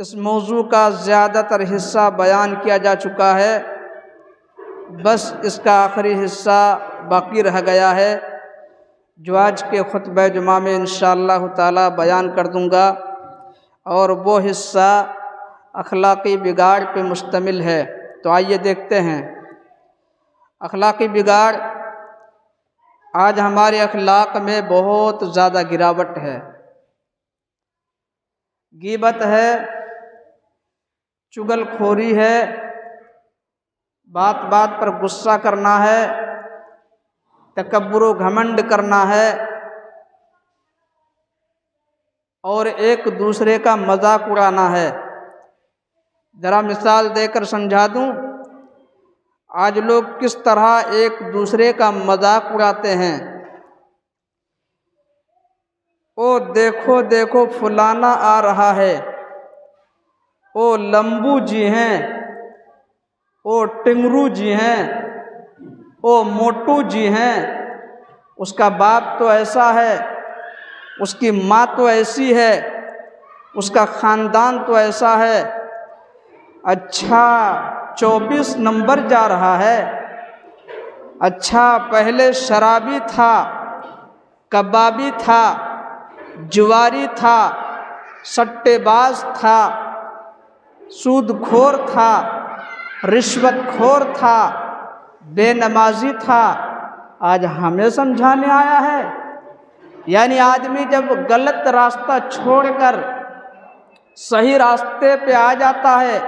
اس موضوع کا زیادہ تر حصہ بیان کیا جا چکا ہے، بس اس کا آخری حصہ باقی رہ گیا ہے جو آج کے خطبہ جمعہ میں انشاءاللہ تعالی بیان کر دوں گا، اور وہ حصہ اخلاقی بگاڑ پہ مشتمل ہے۔ تو آئیے دیکھتے ہیں۔ اخلاقی بگاڑ، آج ہمارے اخلاق میں بہت زیادہ گراوٹ ہے۔ غیبت ہے، چغل خوری ہے، بات بات پر غصہ کرنا ہے، تکبر و گھمنڈ کرنا ہے، اور ایک دوسرے کا مذاق اڑانا ہے۔ ذرا مثال دے کر سمجھا دوں، آج لوگ کس طرح ایک دوسرے کا مذاق اڑاتے ہیں۔ او دیکھو دیکھو فلانا آ رہا ہے، او لمبو جی ہیں، او ٹنگرو جی ہیں، او موٹو جی ہیں، اس کا باپ تو ایسا ہے، اس کی ماں تو ایسی ہے، اس کا خاندان تو ایسا ہے۔ اچھا 24 نمبر جا رہا ہے، اچھا پہلے شرابی تھا، کبابی تھا، جواری تھا، سٹے باز تھا، سود خور تھا، رشوت خور تھا، بے نمازی تھا، آج ہمیں سمجھانے آیا ہے۔ یعنی آدمی جب غلط راستہ چھوڑ کر صحیح راستے پہ آ جاتا ہے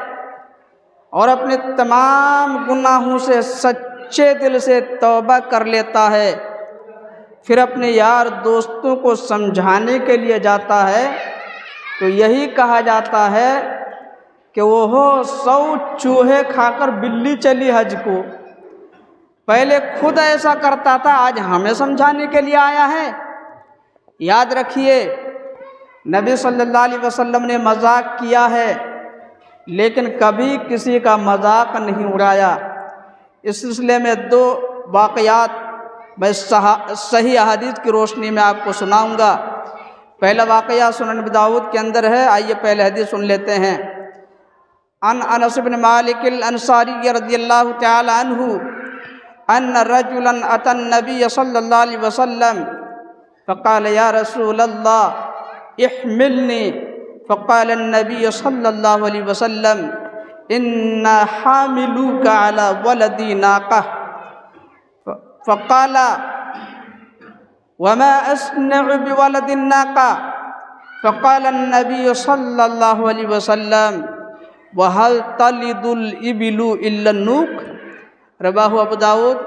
اور اپنے تمام گناہوں سے سچے دل سے توبہ کر لیتا ہے، پھر اپنے یار دوستوں کو سمجھانے کے لیے جاتا ہے، تو یہی کہا جاتا ہے کہ وہ 100 چوہے کھا کر بلی چلی حج کو۔ پہلے خود ایسا کرتا تھا، آج ہمیں سمجھانے کے لیے آیا ہے۔ یاد رکھیے، نبی صلی اللہ علیہ وسلم نے مذاق کیا ہے، لیکن کبھی کسی کا مذاق نہیں اڑایا۔ اس سلسلے میں 2 واقعات میں صحیح احادیث کی روشنی میں آپ کو سناؤں گا۔ پہلا واقعہ سنن ابی داؤد کے اندر ہے، آئیے پہلے حدیث سن لیتے ہیں۔ عن انس بن مالک الانصاری رضی اللہ تعالی عنہ ان رجلا اتى النبي صلی اللہ علیہ وسلم فقال یا رسول اللہ احملنی، فقال النبي صلی اللہ علیہ وسلم انا حاملوک علی ولدی ناقہ، فقال وما اصنع بولد الناقہ، فقال النبي صلی اللہ علیہ وسلم وهل تلد الابل الا النوق، رواہ ابو داؤد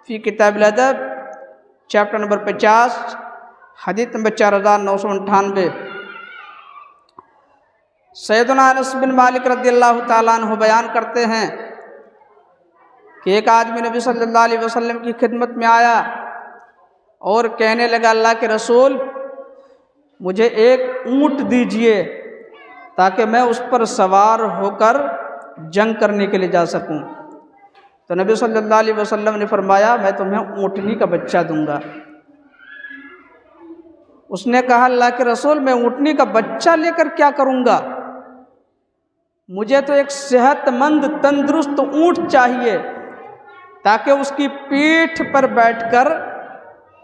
فی کتاب الادب، چیپٹر نمبر 50، حدیث نمبر 4998۔ سیدنا انس بن مالک رضی اللہ تعالیٰ عنہ بیان کرتے ہیں کہ ایک آدمی نبی صلی اللہ علیہ وسلم کی خدمت میں آیا اور کہنے لگا، اللہ کے رسول مجھے ایک اونٹ دیجئے تاکہ میں اس پر سوار ہو کر جنگ کرنے کے لیے جا سکوں۔ تو نبی صلی اللہ علیہ وسلم نے فرمایا، میں تمہیں اونٹنی کا بچہ دوں گا۔ اس نے کہا، اللہ کے رسول میں اونٹنی کا بچہ لے کر کیا کروں گا؟ مجھے تو ایک صحت مند تندرست اونٹ چاہیے تاکہ اس کی پیٹھ پر بیٹھ کر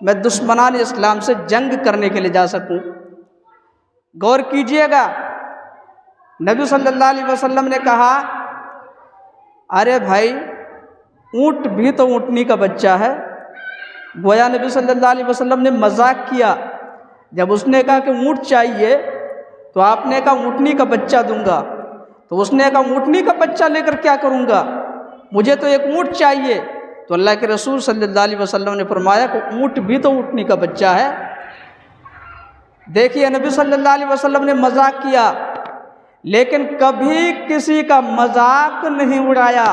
میں دشمنان اسلام سے جنگ کرنے کے لیے جا سکوں۔ غور کیجئے گا، نبی صلی اللہ علیہ وسلم نے کہا، ارے بھائی اونٹ بھی تو اونٹنی کا بچہ ہے۔ گویا نبی صلی اللہ علیہ وسلم نے مذاق کیا۔ جب اس نے کہا کہ اونٹ چاہیے تو آپ نے کہا اونٹنی کا بچہ دوں گا، تو اس نے کہا اونٹنی کا بچہ لے کر کیا کروں گا، مجھے تو ایک اونٹ چاہیے۔ تو اللہ کے رسول صلی اللہ علیہ وسلم نے فرمایا کہ اونٹ بھی تو اونٹنی کا بچہ ہے۔ دیکھیے نبی صلی اللہ علیہ وسلم نے مذاق کیا، لیکن کبھی کسی کا مذاق نہیں اڑایا۔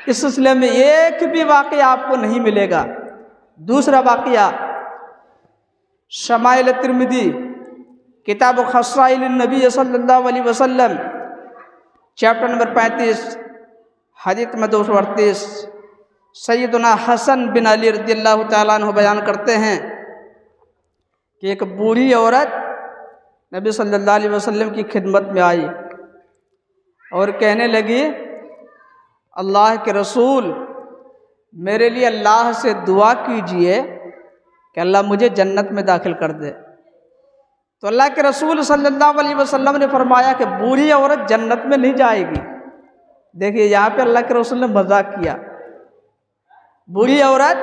اس سلسلے میں ایک بھی واقعہ آپ کو نہیں ملے گا۔ دوسرا واقعہ شمائل ترمذی، کتاب خصائل النبی صلی اللہ علیہ وسلم، چیپٹر نمبر 35، حدیث میں 238۔ سیدنا حسن بن علی رضی اللہ تعالیٰ عنہ بیان کرتے ہیں کہ ایک بوڑھی عورت نبی صلی اللہ علیہ وسلم کی خدمت میں آئی اور کہنے لگی اللہ کے رسول میرے لیے اللہ سے دعا کیجئے کہ اللہ مجھے جنت میں داخل کر دے۔ تو اللہ کے رسول صلی اللہ علیہ وسلم نے فرمایا کہ بوڑھی عورت جنت میں نہیں جائے گی۔ دیکھیے یہاں پہ اللہ کے رسول نے مذاق کیا، بوڑھی عورت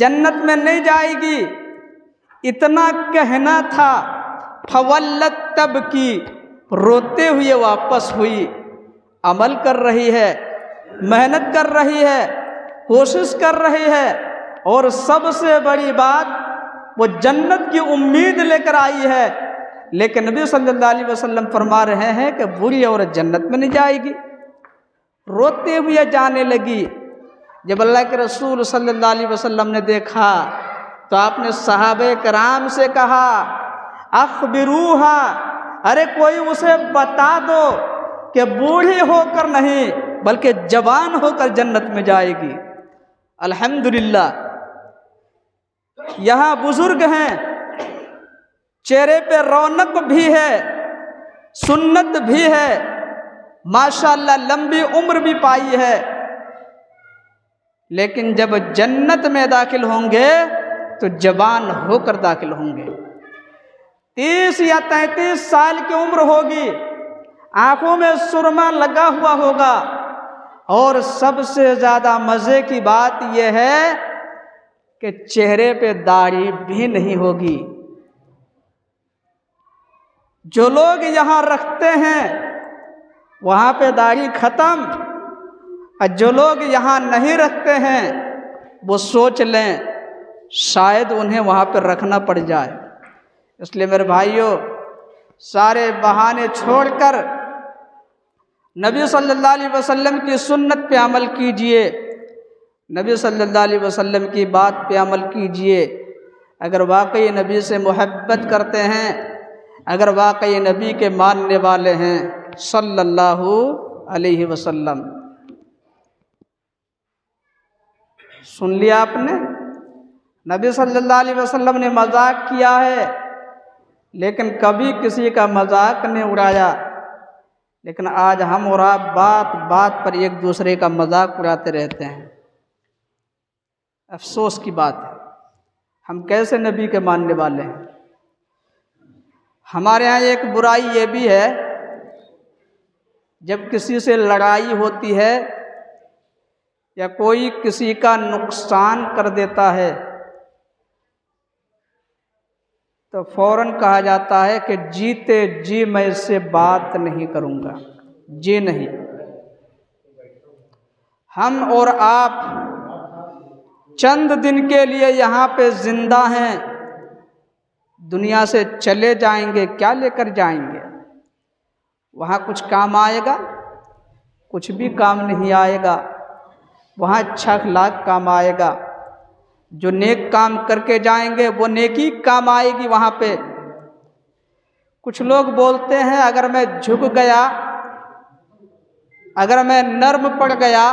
جنت میں نہیں جائے گی، اتنا کہنا تھا فولت تب کی، روتے ہوئے واپس ہوئی، عمل کر رہی ہے، محنت کر رہی ہے، کوشش کر رہی ہے، اور سب سے بڑی بات وہ جنت کی امید لے کر آئی ہے، لیکن نبی صلی اللہ علیہ وسلم فرما رہے ہیں کہ بری عورت جنت میں نہیں جائے گی، روتے ہوئے جانے لگی۔ جب اللہ کے رسول صلی اللہ علیہ وسلم نے دیکھا تو آپ نے صحابہ کرام سے کہا اخبروہا، ارے کوئی اسے بتا دو کہ بوڑھی ہو کر نہیں بلکہ جوان ہو کر جنت میں جائے گی۔ الحمدللہ یہاں بزرگ ہیں، چہرے پہ رونق بھی ہے، سنت بھی ہے، ماشاءاللہ لمبی عمر بھی پائی ہے، لیکن جب جنت میں داخل ہوں گے تو جوان ہو کر داخل ہوں گے۔ 30 یا 33 سال کی عمر ہوگی، آنکھوں میں سرما لگا ہوا ہوگا، اور سب سے زیادہ مزے کی بات یہ ہے کہ چہرے پہ داڑھی بھی نہیں ہوگی۔ جو لوگ یہاں رکھتے ہیں وہاں پہ داڑھی ختم، اور جو لوگ یہاں نہیں رکھتے ہیں وہ سوچ لیں شاید انہیں وہاں پہ رکھنا پڑ جائے۔ اس لیے میرے بھائیوں سارے بہانے چھوڑ کر نبی صلی اللہ علیہ وسلم کی سنت پہ عمل کیجئے، نبی صلی اللہ علیہ وسلم کی بات پہ عمل کیجئے۔ اگر واقعی نبی سے محبت کرتے ہیں، اگر واقعی نبی کے ماننے والے ہیں صلی اللہ علیہ وسلم۔ سن لیا آپ نے، نبی صلی اللہ علیہ وسلم نے مذاق کیا ہے، لیکن کبھی کسی کا مذاق نہیں اڑایا، لیکن آج ہم اور آپ بات بات پر ایک دوسرے کا مذاق اڑاتے رہتے ہیں۔ افسوس کی بات ہے، ہم کیسے نبی کے ماننے والے ہیں۔ ہمارے ہاں ایک برائی یہ بھی ہے، جب کسی سے لڑائی ہوتی ہے یا کوئی کسی کا نقصان کر دیتا ہے تو فوراً کہا جاتا ہے کہ جیتے جی میں اس سے بات نہیں کروں گا۔ جی نہیں، ہم اور آپ چند دن کے لیے یہاں پہ زندہ ہیں، دنیا سے چلے جائیں گے، کیا لے کر جائیں گے؟ وہاں کچھ کام آئے گا؟ کچھ بھی کام نہیں آئے گا۔ وہاں اچھا اخلاق کام آئے گا، جو نیک کام کر کے جائیں گے وہ نیکی کام آئے گی وہاں پہ۔ کچھ لوگ بولتے ہیں اگر میں جھک گیا، اگر میں نرم پڑ گیا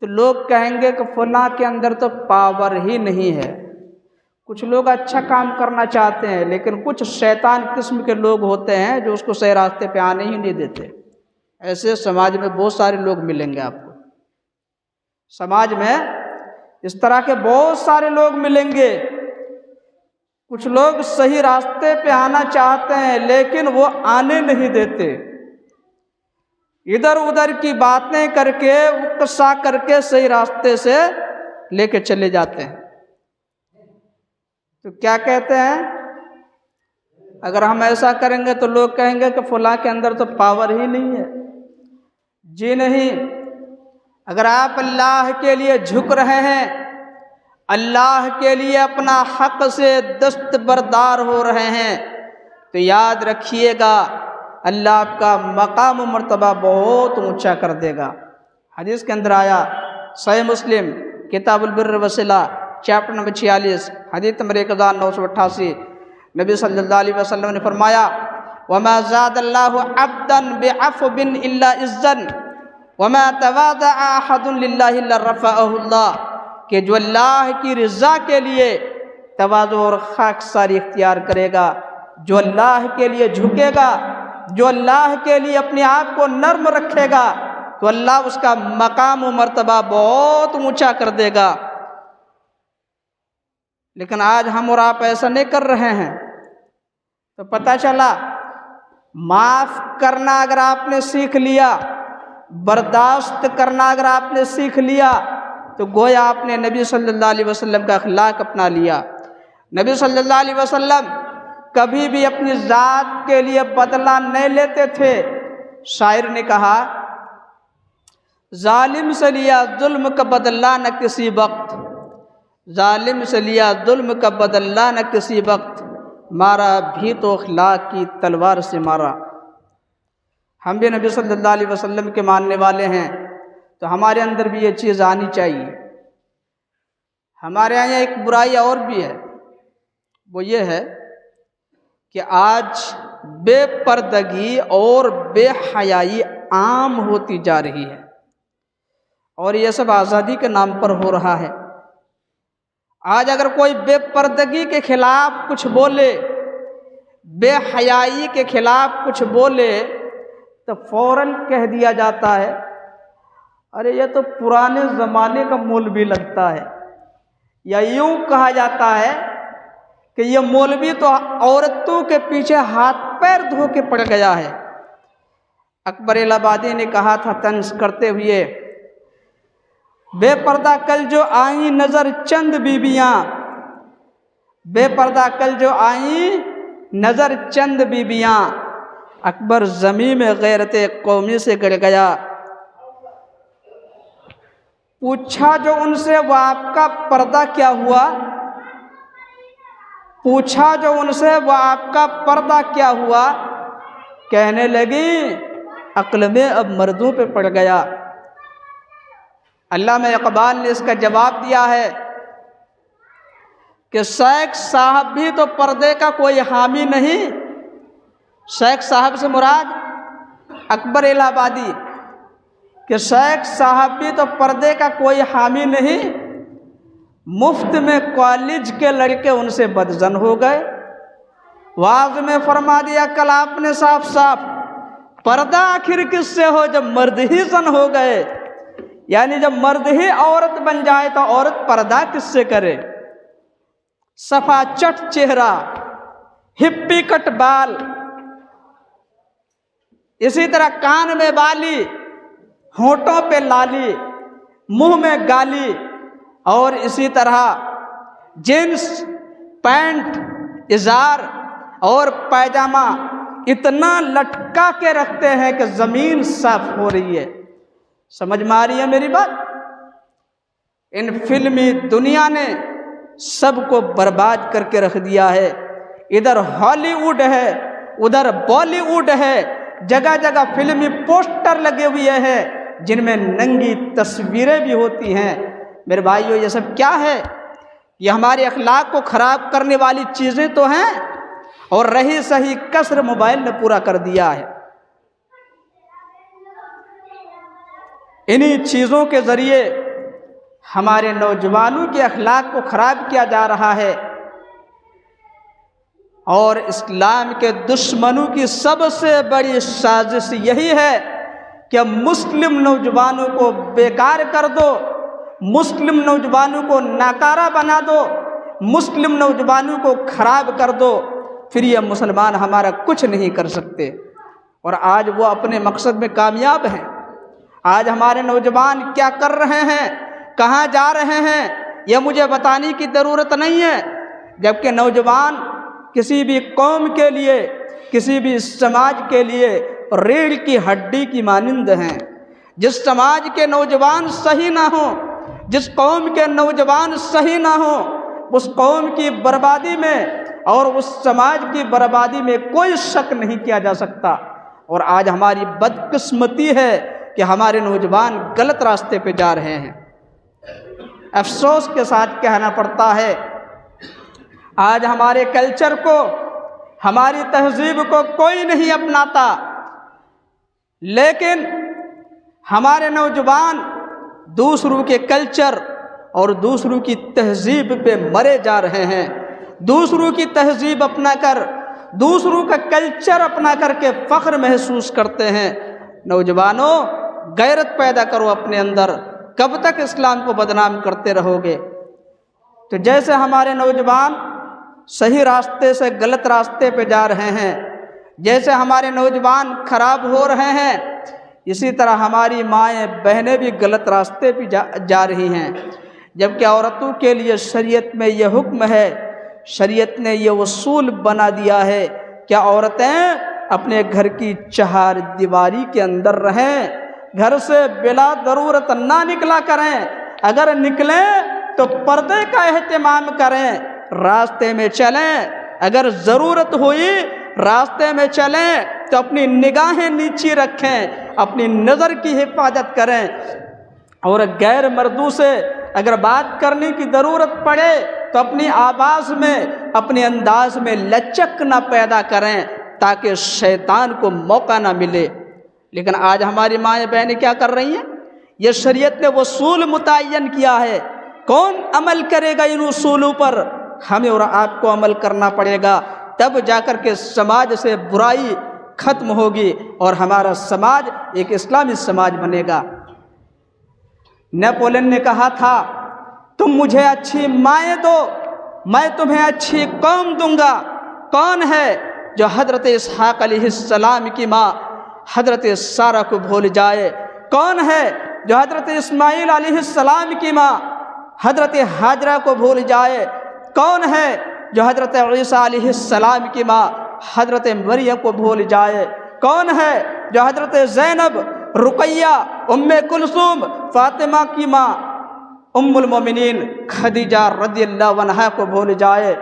تو لوگ کہیں گے کہ فلاں کے اندر تو پاور ہی نہیں ہے۔ کچھ لوگ اچھا کام کرنا چاہتے ہیں، لیکن کچھ شیطان قسم کے لوگ ہوتے ہیں جو اس کو صحیح راستے پہ آنے ہی نہیں دیتے۔ ایسے سماج میں بہت سارے لوگ ملیں گے آپ کو، سماج میں اس طرح کے بہت سارے لوگ ملیں گے۔ کچھ لوگ صحیح راستے پہ آنا چاہتے ہیں لیکن وہ آنے نہیں دیتے، ادھر ادھر کی باتیں کر کے اکسا کر کے صحیح راستے سے لے کے چلے جاتے ہیں۔ تو کیا کہتے ہیں، اگر ہم ایسا کریں گے تو لوگ کہیں گے کہ فلاں کے اندر تو پاور ہی نہیں ہے۔ جی نہیں، اگر آپ اللہ کے لیے جھک رہے ہیں، اللہ کے لیے اپنا حق سے دستبردار ہو رہے ہیں، تو یاد رکھیے گا اللہ آپ کا مقام و مرتبہ بہت اونچا کر دے گا۔ حدیث کے اندر آیا، صحیح مسلم کتاب البر والصلہ چیپٹر نمبر 46 حدیث نمبر 1988، نبی صلی اللہ علیہ وسلم نے فرمایا وَمَا زَادَ اللَّهُ عَبْدًا بِعَفْوٍ إِلَّا عِزًّا وَمَا تَوَاضَعَ أَحَدٌ لِلَّهِ إِلَّا رَفَعَهُ اللَّهُ، کہ جو اللہ کی رضا کے لیے تواضع اور خاکساری اختیار کرے گا، جو اللہ کے لیے جھکے گا، جو اللہ کے لیے اپنے آپ کو نرم رکھے گا تو اللہ اس کا مقام و مرتبہ بہت اونچا کر دے گا۔ لیکن آج ہم اور آپ ایسا نہیں کر رہے ہیں، تو پتہ چلا معاف کرنا اگر آپ نے سیکھ لیا، برداشت کرنا اگر آپ نے سیکھ لیا، تو گویا آپ نے نبی صلی اللہ علیہ وسلم کا اخلاق اپنا لیا۔ نبی صلی اللہ علیہ وسلم کبھی بھی اپنی ذات کے لیے بدلہ نہیں لیتے تھے۔ شاعر نے کہا، ظالم سے لیا ظلم کا بدلہ نہ کسی وقت، ظالم سے لیا ظلم کا بدلہ نہ کسی وقت، مارا بھی تو اخلاق کی تلوار سے مارا۔ ہم بھی نبی صلی اللہ علیہ وسلم کے ماننے والے ہیں، تو ہمارے اندر بھی یہ چیز آنی چاہیے۔ ہمارے یہاں ایک برائی اور بھی ہے، وہ یہ ہے کہ آج بے پردگی اور بے حیائی عام ہوتی جا رہی ہے، اور یہ سب آزادی کے نام پر ہو رہا ہے۔ آج اگر کوئی بے پردگی کے خلاف کچھ بولے، بے حیائی کے خلاف کچھ بولے، تو فوراً کہہ دیا جاتا ہے، ارے یہ تو پرانے زمانے کا مولوی لگتا ہے، یا یوں کہا جاتا ہے کہ یہ مولوی تو عورتوں کے پیچھے ہاتھ پیر دھو کے پڑ گیا ہے۔ اکبر الہ آبادی نے کہا تھا طنز کرتے ہوئے، بے پردہ کل جو آئیں نظر چند بیبیاں، بے پردہ کل جو آئیں نظر چند بیبیاں، اکبر زمین میں غیرت قومی سے گڑ گیا۔ پوچھا جو ان سے وہ آپ کا پردہ کیا ہوا، پوچھا جو ان سے وہ آپ کا پردہ کیا ہوا، کہنے لگی عقل میں اب مردوں پہ پڑ گیا۔ علامہ اقبال نے اس کا جواب دیا ہے کہ شیخ صاحب بھی تو پردے کا کوئی حامی نہیں۔ شیخ صاحب سے مراد اکبر الہ آبادی، کہ شیخ صاحب بھی تو پردے کا کوئی حامی نہیں، مفت میں کالج کے لڑکے ان سے بدزن ہو گئے۔ واعظ میں فرما دیا کل آپ نے صاف صاف، پردہ آخر کس سے ہو جب مرد ہی زن ہو گئے، یعنی جب مرد ہی عورت بن جائے تو عورت پردہ کس سے کرے۔ صفا چٹ چہرہ، ہپی کٹ بال، اسی طرح کان میں بالی، ہونٹوں پہ لالی، منہ میں گالی، اور اسی طرح جینس پینٹ ازار اور پائجامہ اتنا لٹکا کے رکھتے ہیں کہ زمین صاف ہو رہی ہے۔ سمجھ میں آ رہی ہے میری بات؟ ان فلمی دنیا نے سب کو برباد کر کے رکھ دیا ہے۔ ادھر ہالی ووڈ ہے، ادھر بالی ووڈ ہے، جگہ جگہ فلمی پوسٹر لگے ہوئے ہیں جن میں ننگی تصویریں بھی ہوتی ہیں۔ میرے بھائیو، یہ سب کیا ہے؟ یہ ہمارے اخلاق کو خراب کرنے والی چیزیں تو ہیں، اور رہی سہی کسر موبائل نے پورا کر دیا ہے۔ انہی چیزوں کے ذریعے ہمارے نوجوانوں کے اخلاق کو خراب کیا جا رہا ہے، اور اسلام کے دشمنوں کی سب سے بڑی سازش یہی ہے کہ مسلم نوجوانوں کو بیکار کر دو، مسلم نوجوانوں کو ناکارہ بنا دو، مسلم نوجوانوں کو خراب کر دو، پھر یہ مسلمان ہمارا کچھ نہیں کر سکتے۔ اور آج وہ اپنے مقصد میں کامیاب ہیں۔ آج ہمارے نوجوان کیا کر رہے ہیں، کہاں جا رہے ہیں، یہ مجھے بتانے کی ضرورت نہیں ہے۔ جبکہ نوجوان کسی بھی قوم کے لیے، کسی بھی سماج کے لیے ریڑھ کی ہڈی کی مانند ہیں۔ جس سماج کے نوجوان صحیح نہ ہوں، جس قوم کے نوجوان صحیح نہ ہوں، اس قوم کی بربادی میں اور اس سماج کی بربادی میں کوئی شک نہیں کیا جا سکتا۔ اور آج ہماری بدقسمتی ہے کہ ہمارے نوجوان غلط راستے پہ جا رہے ہیں۔ افسوس کے ساتھ کہنا پڑتا ہے، آج ہمارے کلچر کو، ہماری تہذیب کو کوئی نہیں اپناتا، لیکن ہمارے نوجوان دوسروں کے کلچر اور دوسروں کی تہذیب پہ مرے جا رہے ہیں۔ دوسروں کی تہذیب اپنا کر دوسروں کا کلچر اپنا کر کے فخر محسوس کرتے ہیں۔ نوجوانوں، غیرت پیدا کرو اپنے اندر، کب تک اسلام کو بدنام کرتے رہو گے؟ تو جیسے ہمارے نوجوان صحیح راستے سے غلط راستے پہ جا رہے ہیں، جیسے ہمارے نوجوان خراب ہو رہے ہیں، اسی طرح ہماری مائیں بہنیں بھی غلط راستے پہ جا رہی ہیں۔ جبکہ عورتوں کے لیے شریعت میں یہ حکم ہے، شریعت نے یہ اصول بنا دیا ہے کہ عورتیں اپنے گھر کی چہار دیواری کے اندر رہیں، گھر سے بلا ضرورت نہ نکلا کریں، اگر نکلیں تو پردے کا اہتمام کریں، راستے میں چلیں، اگر ضرورت ہوئی راستے میں چلیں تو اپنی نگاہیں نیچی رکھیں، اپنی نظر کی حفاظت کریں، اور غیر مردوں سے اگر بات کرنے کی ضرورت پڑے تو اپنی آواز میں، اپنے انداز میں لچک نہ پیدا کریں تاکہ شیطان کو موقع نہ ملے۔ لیکن آج ہماری مائیں بہنیں کیا کر رہی ہیں؟ یہ شریعت نے اصول متعین کیا ہے، کون عمل کرے گا ان اصولوں پر؟ ہمیں اور آپ کو عمل کرنا پڑے گا، تب جا کر کے سماج سے برائی ختم ہوگی اور ہمارا سماج ایک اسلامی سماج بنے گا۔ نیپولن نے کہا تھا، تم مجھے اچھی مائیں دو، میں تمہیں اچھی قوم دوں گا۔ کون ہے جو حضرت اسحاق علیہ السلام کی ماں حضرت سارہ کو بھول جائے؟ کون ہے جو حضرت اسماعیل علیہ السلام کی ماں حضرت ہاجرہ کو بھول جائے؟ کون ہے جو حضرت عیسیٰ علیہ السلام کی ماں حضرت مریم کو بھول جائے؟ کون ہے جو حضرت زینب، رقیہ، ام کلثوم، فاطمہ کی ماں ام المومنین خدیجہ رضی اللہ عنہا کو بھول جائے؟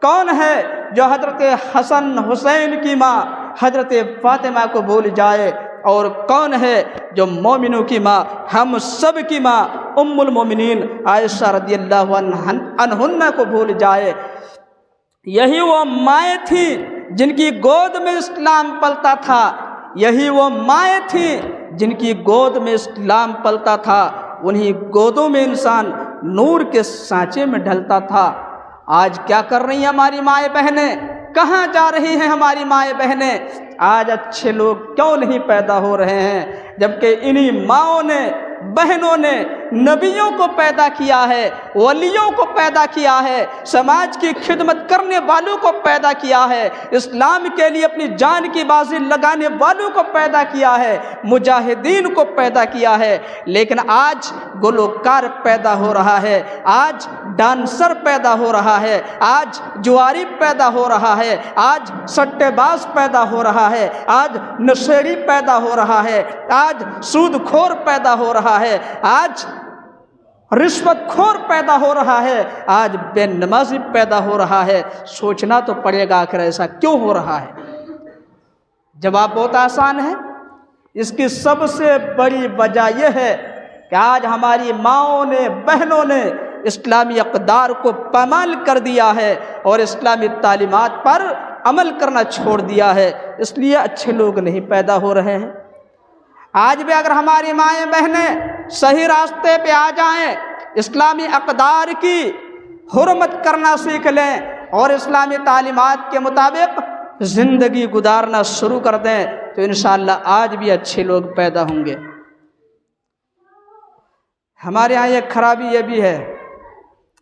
کون ہے جو حضرت حسن حسین کی ماں حضرت فاطمہ کو بھول جائے؟ اور کون ہے جو مومنوں کی ماں، ہم سب کی ماں ام المومنین عائشہ رضی اللہ عنہا کو بھول جائے؟ یہی وہ مائیں تھیں جن کی گود میں اسلام پلتا تھا، یہی وہ مائیں تھیں جن کی گود میں اسلام پلتا تھا، انہی گودوں میں انسان نور کے سانچے میں ڈھلتا تھا۔ آج کیا کر رہی ہیں ہماری مائیں بہنیں؟ کہاں جا رہی ہیں ہماری مائیں بہنیں؟ آج اچھے لوگ کیوں نہیں پیدا ہو رہے ہیں؟ جبکہ انہی ماؤں نے، بہنوں نے نبیوں کو پیدا کیا ہے، ولیوں کو پیدا کیا ہے، سماج کی خدمت کرنے والوں کو پیدا کیا ہے، اسلام کے لیے اپنی جان کی بازی لگانے والوں کو پیدا کیا ہے، مجاہدین کو پیدا کیا ہے۔ لیکن آج گلوکار پیدا ہو رہا ہے، آج ڈانسر پیدا ہو رہا ہے، آج جواری پیدا ہو رہا ہے، آج سٹے باز پیدا ہو رہا ہے، آج نشیڑی پیدا ہو رہا ہے، آج سود خور پیدا ہو رہا ہے، آج رشوت خور پیدا ہو رہا ہے، آج بے نمازی پیدا ہو رہا ہے۔ سوچنا تو پڑے گا آخر ایسا کیوں ہو رہا ہے؟ جواب بہت آسان ہے، اس کی سب سے بڑی وجہ یہ ہے کہ آج ہماری ماؤں نے، بہنوں نے اسلامی اقدار کو پامال کر دیا ہے اور اسلامی تعلیمات پر عمل کرنا چھوڑ دیا ہے، اس لیے اچھے لوگ نہیں پیدا ہو رہے ہیں۔ آج بھی اگر ہماری مائیں بہنیں صحیح راستے پہ آ جائیں، اسلامی اقدار کی حرمت کرنا سیکھ لیں اور اسلامی تعلیمات کے مطابق زندگی گزارنا شروع کر دیں تو انشاءاللہ آج بھی اچھے لوگ پیدا ہوں گے۔ ہمارے ہاں ایک خرابی یہ بھی ہے،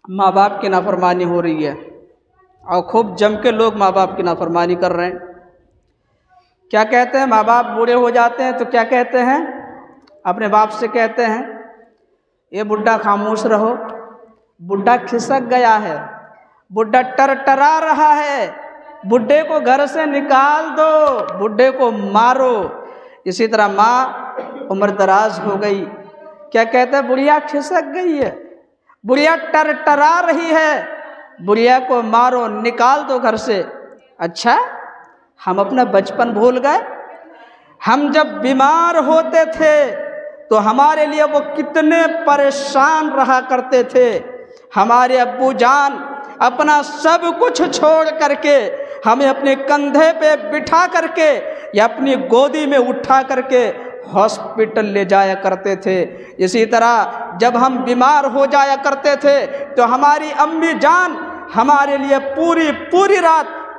ماں باپ کی نافرمانی ہو رہی ہے اور خوب جم کے لوگ ماں باپ کی نافرمانی کر رہے ہیں۔ کیا کہتے ہیں؟ ماں باپ بوڑھے ہو جاتے ہیں تو کیا کہتے ہیں؟ اپنے باپ سے کہتے ہیں، یہ بڈھا خاموش رہو، بڈھا کھسک گیا ہے، بڈھا ٹرٹرا رہا ہے، بڈھے کو گھر سے نکال دو، بڈھے کو مارو۔ اسی طرح ماں عمر دراز ہو گئی، کیا کہتے ہیں؟ بڑھیا کھسک گئی ہے، بڑھیا ٹرٹرا رہی ہے، بڑھیا کو مارو، نکال دو گھر سے۔ اچھا، ہم اپنا بچپن بھول گئے؟ ہم جب بیمار ہوتے تھے تو ہمارے لیے وہ کتنے پریشان رہا کرتے تھے۔ ہمارے ابو جان اپنا سب کچھ چھوڑ کر کے ہمیں اپنے کندھے پہ بٹھا کر کے یا اپنی گودی میں اٹھا کر کے ہاسپٹل لے جایا کرتے تھے۔ اسی طرح جب ہم بیمار ہو جایا کرتے تھے تو ہماری امی جان ہمارے لیے پوری رات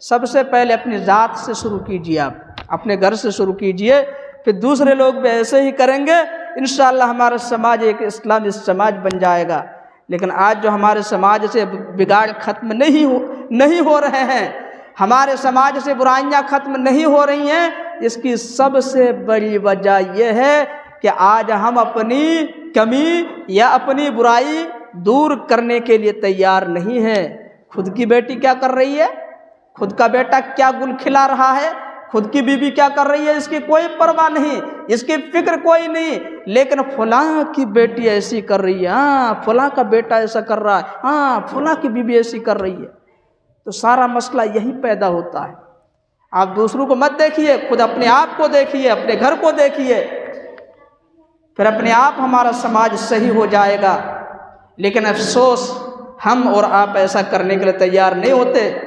سب سے پہلے اپنی ذات سے شروع کیجیے، آپ اپنے گھر سے شروع کیجیے، پھر دوسرے لوگ بھی ایسے ہی کریں گے، انشاءاللہ ہمارا سماج ایک اسلامی سماج بن جائے گا۔ لیکن آج جو ہمارے سماج سے بگاڑ ختم نہیں ہو رہے ہیں، ہمارے سماج سے برائیاں ختم نہیں ہو رہی ہیں، اس کی سب سے بڑی وجہ یہ ہے کہ آج ہم اپنی کمی یا اپنی برائی دور کرنے کے لیے تیار نہیں ہیں۔ خود کی بیٹی کیا کر رہی ہے، خود کا بیٹا کیا گل کھلا رہا ہے، خود کی بیوی کیا کر رہی ہے، اس کی کوئی پرواہ نہیں، اس کی فکر کوئی نہیں، لیکن فلاں کی بیٹی ایسی کر رہی ہے، ہاں فلاں کا بیٹا ایسا کر رہا ہے، ہاں فلاں کی بیوی ایسی کر رہی ہے۔ تو سارا مسئلہ یہی پیدا ہوتا ہے۔ آپ دوسروں کو مت دیکھیے، خود اپنے آپ کو دیکھیے، اپنے گھر کو دیکھیے، پھر اپنے آپ ہمارا سماج صحیح ہو جائے گا۔ لیکن افسوس ہم اور آپ ایسا کرنے کے لیے تیار نہیں ہوتے،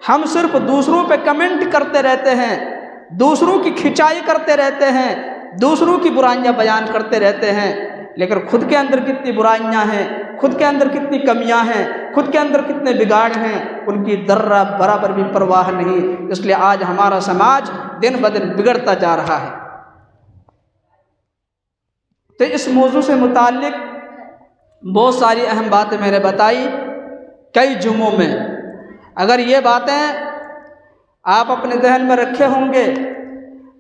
ہم صرف دوسروں پہ کمنٹ کرتے رہتے ہیں، دوسروں کی کھچائی کرتے رہتے ہیں، دوسروں کی برائیاں بیان کرتے رہتے ہیں، لیکن خود کے اندر کتنی برائیاں ہیں، خود کے اندر کتنی کمیاں ہیں، خود کے اندر کتنے بگاڑ ہیں، ان کی ذرہ برابر بھی پرواہ نہیں۔ اس لیے آج ہمارا سماج دن بدن بگڑتا جا رہا ہے۔ تو اس موضوع سے متعلق بہت ساری اہم باتیں میں نے بتائی کئی جمعوں میں۔ اگر یہ باتیں آپ اپنے ذہن میں رکھے ہوں گے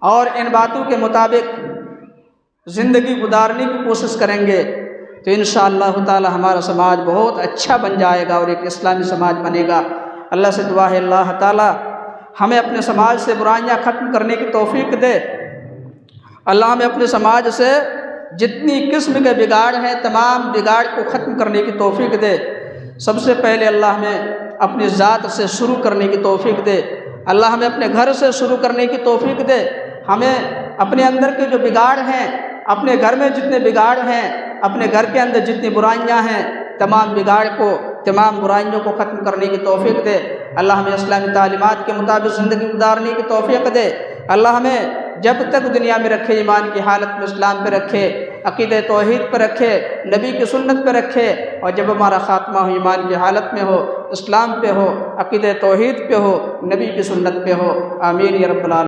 اور ان باتوں کے مطابق زندگی گزارنے کی کوشش کریں گے تو انشاءاللہ تعالی ہمارا سماج بہت اچھا بن جائے گا اور ایک اسلامی سماج بنے گا۔ اللہ سے دعا ہے اللہ تعالی ہمیں اپنے سماج سے برائیاں ختم کرنے کی توفیق دے۔ اللہ ہمیں اپنے سماج سے جتنی قسم کے بگاڑ ہیں تمام بگاڑ کو ختم کرنے کی توفیق دے۔ سب سے پہلے اللہ ہمیں اپنی ذات سے شروع کرنے کی توفیق دے، اللہ ہمیں اپنے گھر سے شروع کرنے کی توفیق دے۔ ہمیں اپنے اندر کے جو بگاڑ ہیں، اپنے گھر میں جتنے بگاڑ ہیں، اپنے گھر کے اندر جتنی برائیاں ہیں، تمام بگاڑ کو، تمام برائیوں کو ختم کرنے کی توفیق دے۔ اللہ ہمیں اسلامی تعلیمات کے مطابق زندگی گزارنے کی توفیق دے۔ اللہ ہمیں جب تک دنیا میں رکھے ایمان کی حالت میں اسلام پہ رکھے، عقیدہ توحید پہ رکھے، نبی کی سنت پہ رکھے، اور جب ہمارا خاتمہ ہو ایمان کی حالت میں ہو، اسلام پہ ہو، عقیدہ توحید پہ ہو، نبی کی سنت پہ ہو۔ آمین یا رب العالمین۔